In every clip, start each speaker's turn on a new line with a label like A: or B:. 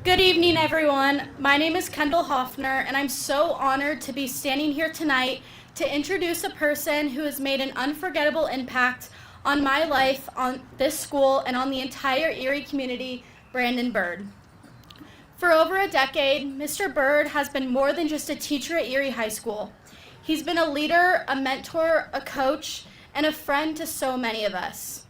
A: Good evening, everyone. My name is Kendall Hoffner, and I'm so honored to be standing here tonight to introduce a person who has made an unforgettable impact on my life, on this school, and on the entire Erie community, Brandon Bird. For over a decade, Mr. Bird has been more than just a teacher at Erie High School. He's been a leader, a mentor, a coach, and a friend to so many of us.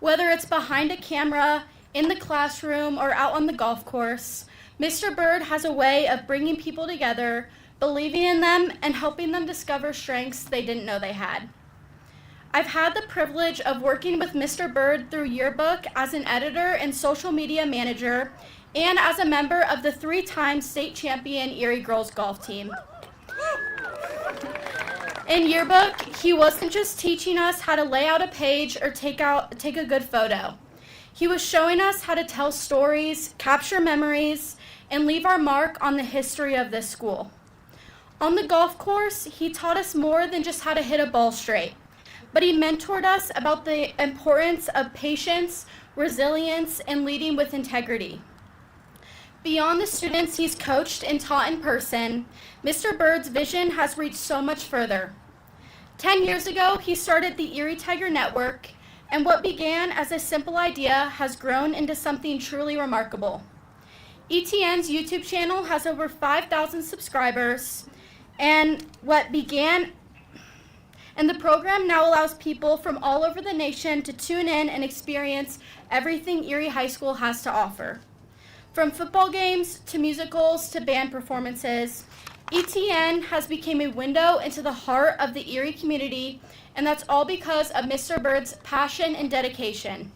A: Whether it's behind a camera, in the classroom, or out on the golf course, Mr. Bird has a way of bringing people together, believing in them, and helping them discover strengths they didn't know they had. I've had the privilege of working with Mr. Bird through Yearbook as an editor and social media manager, and as a member of the 3-time state champion Erie girls golf team. In Yearbook, he wasn't just teaching us how to lay out a page or take a good photo. He was showing us how to tell stories, capture memories, and leave our mark on the history of this school. On the golf course, he taught us more than just how to hit a ball straight, but he mentored us about the importance of patience, resilience, and leading with integrity. Beyond the students he's coached and taught in person, Mr. Bird's vision has reached so much further. 10 years ago, he started the Erie Tiger Network, and what began as a simple idea has grown into something truly remarkable. ETN's YouTube channel has over 5,000 subscribers, and the program now allows people from all over the nation to tune in and experience everything Erie High School has to offer. From football games to musicals to band performances, ETN has become a window into the heart of the Erie community, and that's all because of Mr. Bird's passion and dedication.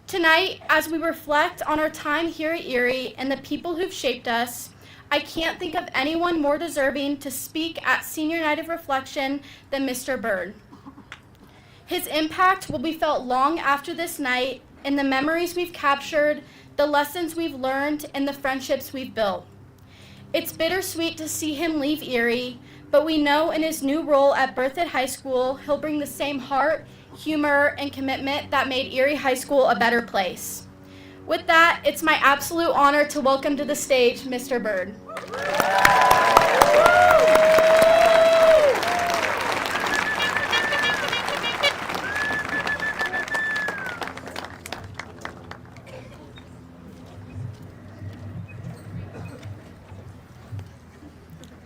A: Tonight, as we reflect on our time here at Erie and the people who've shaped us, I can't think of anyone more deserving to speak at Senior Night of Reflection than Mr. Bird. His impact will be felt long after this night in the memories we've captured, the lessons we've learned, and the friendships we've built. It's bittersweet to see him leave Erie, but we know in his new role at Berthoud High School, he'll bring the same heart, humor, and commitment that made Erie High School a better place. With that, it's my absolute honor to welcome to the stage Mr. Bird.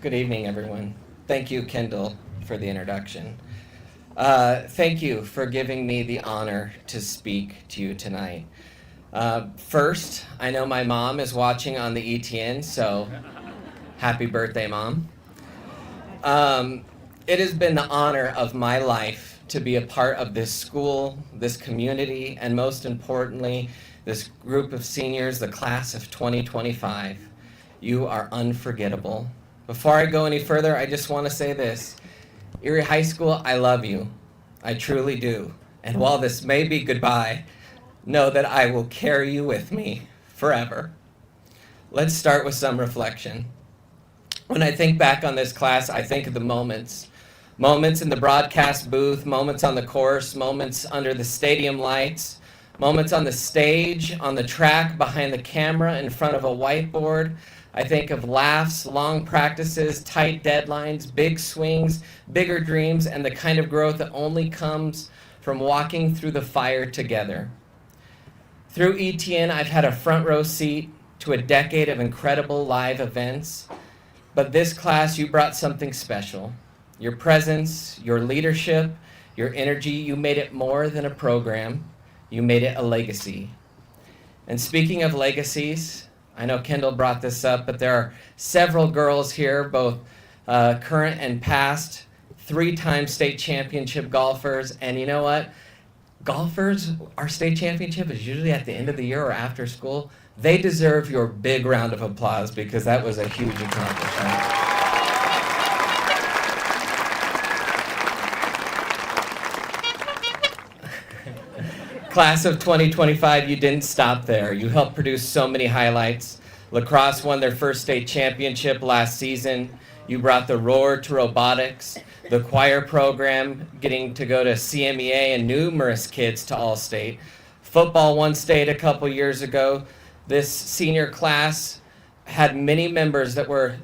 B: Good evening, everyone. Thank you, Kendall, for the introduction. Thank you for giving me the honor to speak to you tonight. First, I know my mom is watching on the ETN, so happy birthday, Mom. It has been the honor of my life to be a part of this school, this community, and most importantly, this group of seniors, the class of 2025. You are unforgettable. Before I go any further, I just want to say this. Erie High School, I love you. I truly do. And while this may be goodbye, know that I will carry you with me forever. Let's start with some reflection. When I think back on this class, I think of the moments. Moments in the broadcast booth, moments on the course, moments under the stadium lights, moments on the stage, on the track, behind the camera, in front of a whiteboard. I think of laughs, long practices, tight deadlines, big swings, bigger dreams, and the kind of growth that only comes from walking through the fire together. Through ETN, I've had a front row seat to a decade of incredible live events, but this class, you brought something special. Your presence, your leadership, your energy, you made it more than a program. You made it a legacy. And speaking of legacies, I know Kendall brought this up, but there are several girls here, both current and past, 3-time state championship golfers. And you know what? Golfers, our state championship is usually at the end of the year or after school. They deserve your big round of applause because that was a huge accomplishment. Class of 2025, you didn't stop there. You helped produce so many highlights. Lacrosse won their first state championship last season. You brought the roar to robotics, the choir program, getting to go to CMEA, and numerous kids to All-State. Football won state a couple years ago. This senior class had many members that were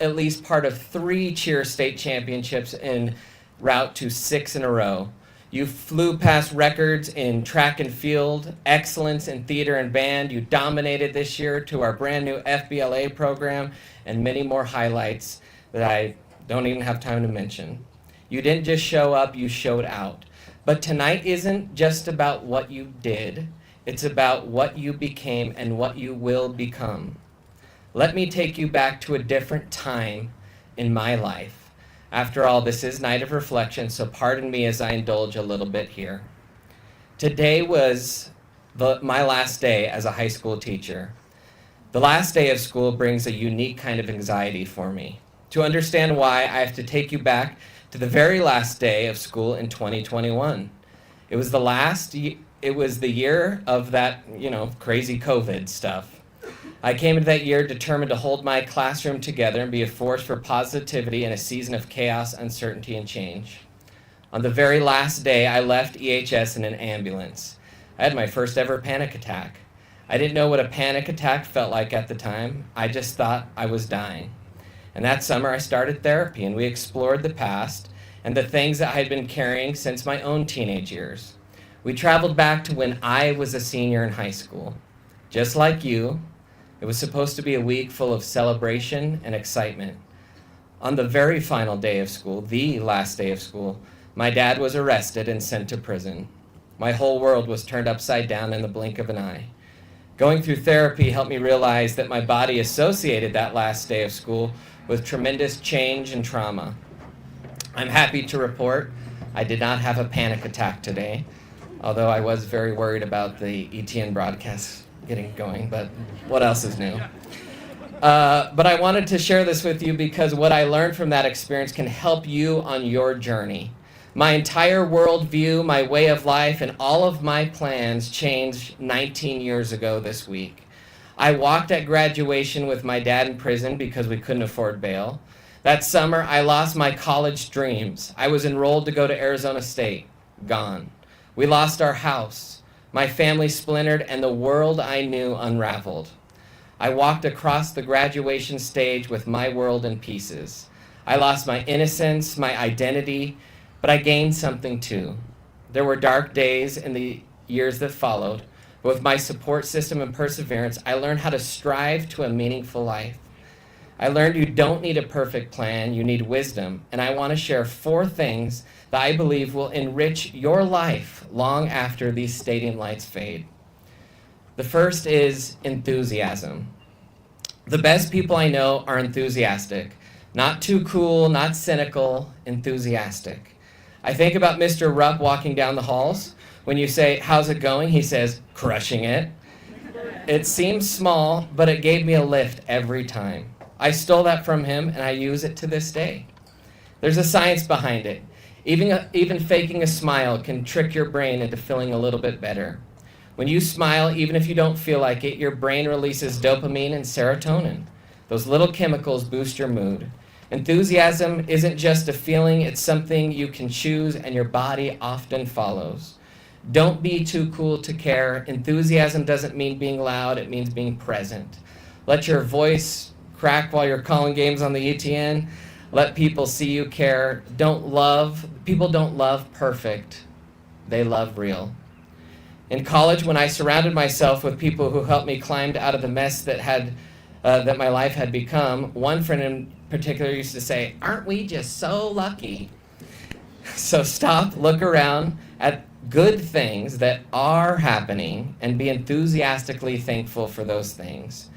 B: at least part of 3 cheer state championships en route to 6 in a row. You flew past records in track and field, excellence in theater and band. You dominated this year to our brand new FBLA program, and many more highlights that I don't even have time to mention. You didn't just show up, you showed out. But tonight isn't just about what you did, it's about what you became and what you will become. Let me take you back to a different time in my life. After all, this is Night of Reflection, so pardon me as I indulge a little bit here. Today was my last day as a high school teacher. The last day of school brings a unique kind of anxiety for me. To understand why, I have to take you back to the very last day of school in 2021. It was the year of that, crazy COVID stuff. I came into that year determined to hold my classroom together and be a force for positivity in a season of chaos, uncertainty, and change. On the very last day, I left EHS in an ambulance. I had my first ever panic attack. I didn't know what a panic attack felt like at the time. I just thought I was dying. And that summer, I started therapy, and we explored the past and the things that I had been carrying since my own teenage years. We traveled back to when I was a senior in high school. Just like you, it was supposed to be a week full of celebration and excitement. On the very final day of school, the last day of school, my dad was arrested and sent to prison. My whole world was turned upside down in the blink of an eye. Going through therapy helped me realize that my body associated that last day of school with tremendous change and trauma. I'm happy to report I did not have a panic attack today, although I was very worried about the ETN broadcast getting going, but what else is new? But I wanted to share this with you because what I learned from that experience can help you on your journey. My entire worldview, my way of life, and all of my plans changed 19 years ago this week. I walked at graduation with my dad in prison because we couldn't afford bail. That summer, I lost my college dreams. I was enrolled to go to Arizona State. Gone. We lost our house. My family splintered, and the world I knew unraveled. I walked across the graduation stage with my world in pieces. I lost my innocence, my identity, but I gained something too. There were dark days in the years that followed, but with my support system and perseverance, I learned how to strive to a meaningful life. I learned you don't need a perfect plan, you need wisdom, and I want to share 4 things that I believe will enrich your life long after these stadium lights fade. The first is enthusiasm. The best people I know are enthusiastic. Not too cool, not cynical, enthusiastic. I think about Mr. Rupp walking down the halls. When you say, "How's it going?" he says, "Crushing it." It seems small, but it gave me a lift every time. I stole that from him, and I use it to this day. There's a science behind it. Even faking a smile can trick your brain into feeling a little bit better. When you smile, even if you don't feel like it, your brain releases dopamine and serotonin. Those little chemicals boost your mood. Enthusiasm isn't just a feeling, it's something you can choose, and your body often follows. Don't be too cool to care. Enthusiasm doesn't mean being loud, it means being present. Let your voice crack while you're calling games on the ETN. Let people see you care. People don't love perfect. They love real. In college, when I surrounded myself with people who helped me climb out of the mess that my life had become, one friend in particular used to say, "Aren't we just so lucky?" So stop, look around at good things that are happening, and be enthusiastically thankful for those things.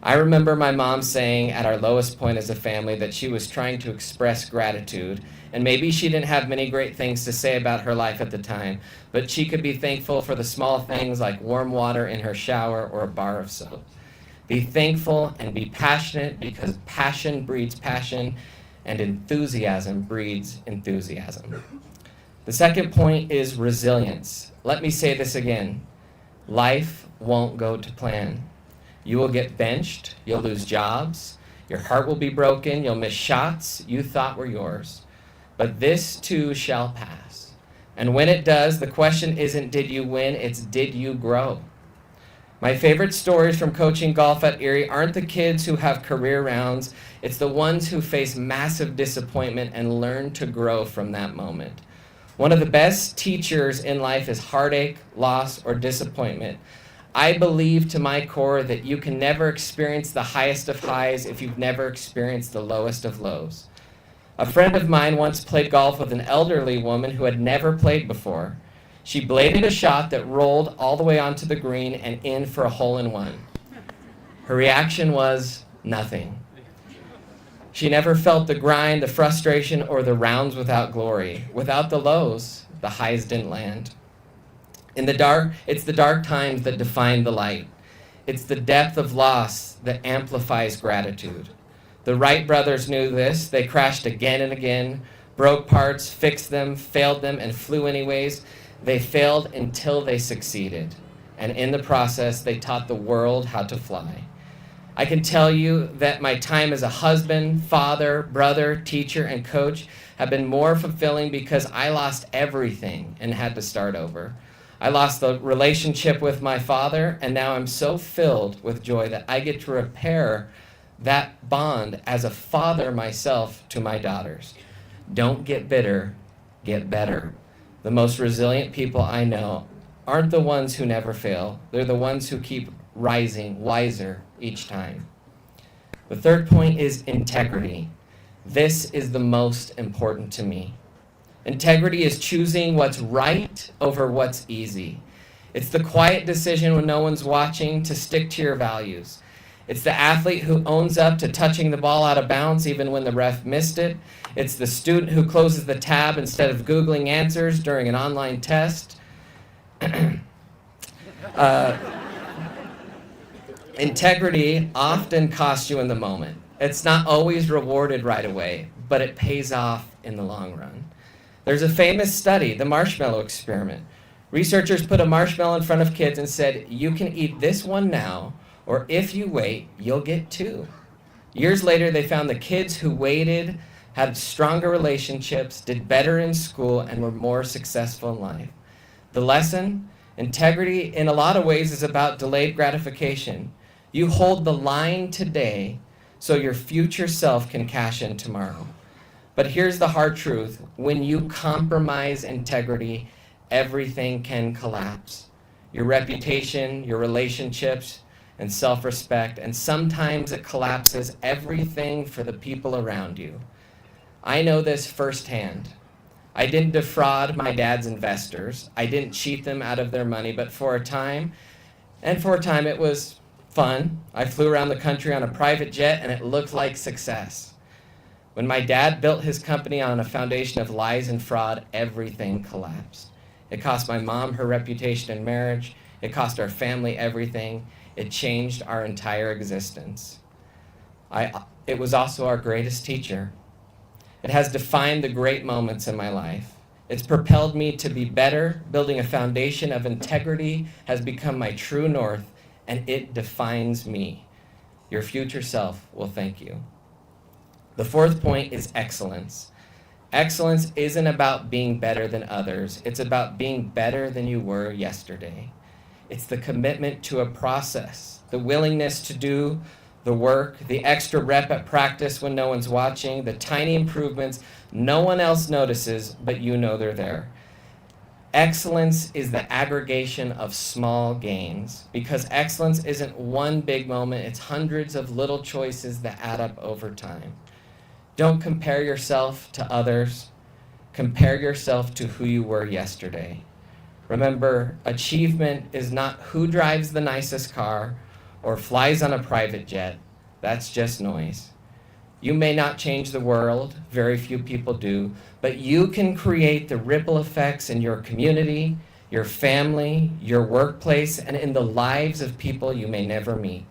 B: I remember my mom saying at our lowest point as a family that she was trying to express gratitude, and maybe she didn't have many great things to say about her life at the time, but she could be thankful for the small things like warm water in her shower or a bar of soap. Be thankful and be passionate, because passion breeds passion, and enthusiasm breeds enthusiasm. The second point is resilience. Let me say this again. Life won't go to plan. You will get benched, you'll lose jobs, your heart will be broken, you'll miss shots you thought were yours. But this too shall pass. And when it does, the question isn't did you win, it's did you grow? My favorite stories from coaching golf at Erie aren't the kids who have career rounds, it's the ones who face massive disappointment and learn to grow from that moment. One of the best teachers in life is heartache, loss, or disappointment. I believe to my core that you can never experience the highest of highs if you've never experienced the lowest of lows. A friend of mine once played golf with an elderly woman who had never played before. She bladed a shot that rolled all the way onto the green and in for a hole-in-one. Her reaction was nothing. She never felt the grind, the frustration, or the rounds without glory. Without the lows, the highs didn't land. In the dark, it's the dark times that define the light. It's the depth of loss that amplifies gratitude. The Wright brothers knew this. They crashed again and again, broke parts, fixed them, failed them, and flew anyways. They failed until they succeeded. And in the process, they taught the world how to fly. I can tell you that my time as a husband, father, brother, teacher, and coach have been more fulfilling because I lost everything and had to start over. I lost the relationship with my father, and now I'm so filled with joy that I get to repair that bond as a father myself to my daughters. Don't get bitter, get better. The most resilient people I know aren't the ones who never fail. They're the ones who keep rising wiser each time. The third point is integrity. This is the most important to me. Integrity is choosing what's right over what's easy. It's the quiet decision when no one's watching to stick to your values. It's the athlete who owns up to touching the ball out of bounds even when the ref missed it. It's the student who closes the tab instead of Googling answers during an online test. Integrity often costs you in the moment. It's not always rewarded right away, but it pays off in the long run. There's a famous study, the marshmallow experiment. Researchers put a marshmallow in front of kids and said, you can eat this one now, or if you wait, you'll get two. Years later, they found the kids who waited had stronger relationships, did better in school, and were more successful in life. The lesson, integrity in a lot of ways is about delayed gratification. You hold the line today so your future self can cash in tomorrow. But here's the hard truth. When you compromise integrity, everything can collapse. Your reputation, your relationships, and self-respect, and sometimes it collapses everything for the people around you. I know this firsthand. I didn't defraud my dad's investors. I didn't cheat them out of their money, but for a time it was fun. I flew around the country on a private jet and it looked like success. When my dad built his company on a foundation of lies and fraud, everything collapsed. It cost my mom her reputation and marriage. It cost our family everything. It changed our entire existence. It was also our greatest teacher. It has defined the great moments in my life. It's propelled me to be better. Building a foundation of integrity has become my true north, and it defines me. Your future self will thank you. The fourth point is excellence. Excellence isn't about being better than others. It's about being better than you were yesterday. It's the commitment to a process, the willingness to do the work, the extra rep at practice when no one's watching, the tiny improvements no one else notices, but you know they're there. Excellence is the aggregation of small gains, because excellence isn't one big moment, it's hundreds of little choices that add up over time. Don't compare yourself to others. Compare yourself to who you were yesterday. Remember, achievement is not who drives the nicest car or flies on a private jet. That's just noise. You may not change the world, very few people do, but you can create the ripple effects in your community, your family, your workplace, and in the lives of people you may never meet.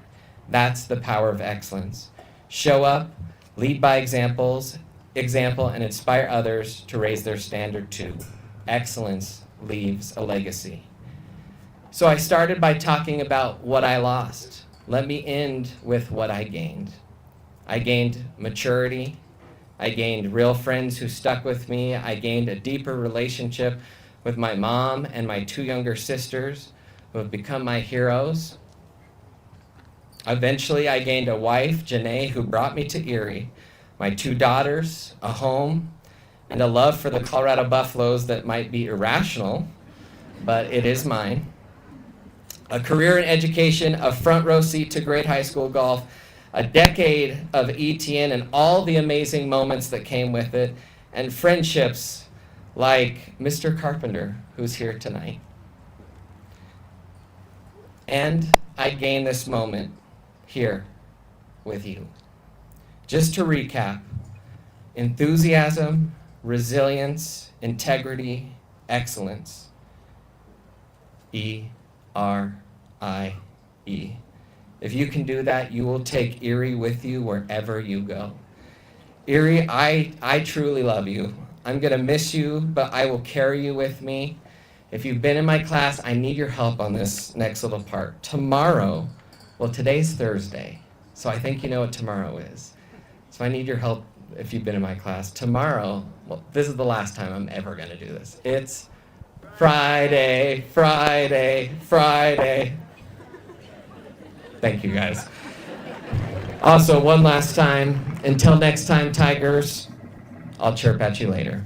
B: That's the power of excellence. Show up, lead by example, and inspire others to raise their standard too. Excellence leaves a legacy. So I started by talking about what I lost. Let me end with what I gained. I gained maturity. I gained real friends who stuck with me. I gained a deeper relationship with my mom and my two younger sisters who have become my heroes. Eventually, I gained a wife, Janae, who brought me to Erie, my 2 daughters, a home, and a love for the Colorado Buffaloes that might be irrational, but it is mine. A career in education, a front row seat to great high school golf, a decade of ETN and all the amazing moments that came with it, and friendships like Mr. Carpenter, who's here tonight. And I gained this moment here with you. Just to recap, enthusiasm, resilience, integrity, excellence. E-R-I-E. If you can do that, you will take Erie with you wherever you go. Erie, I truly love you. I'm gonna miss you, but I will carry you with me. If you've been in my class, I need your help on this next little part. Tomorrow, well, today's Thursday, so I think you know what tomorrow is. So I need your help if you've been in my class. Tomorrow, well, this is the last time I'm ever gonna do this. It's Friday, Friday, Friday. Thank you, guys. Also, one last time, until next time, Tigers, I'll chirp at you later.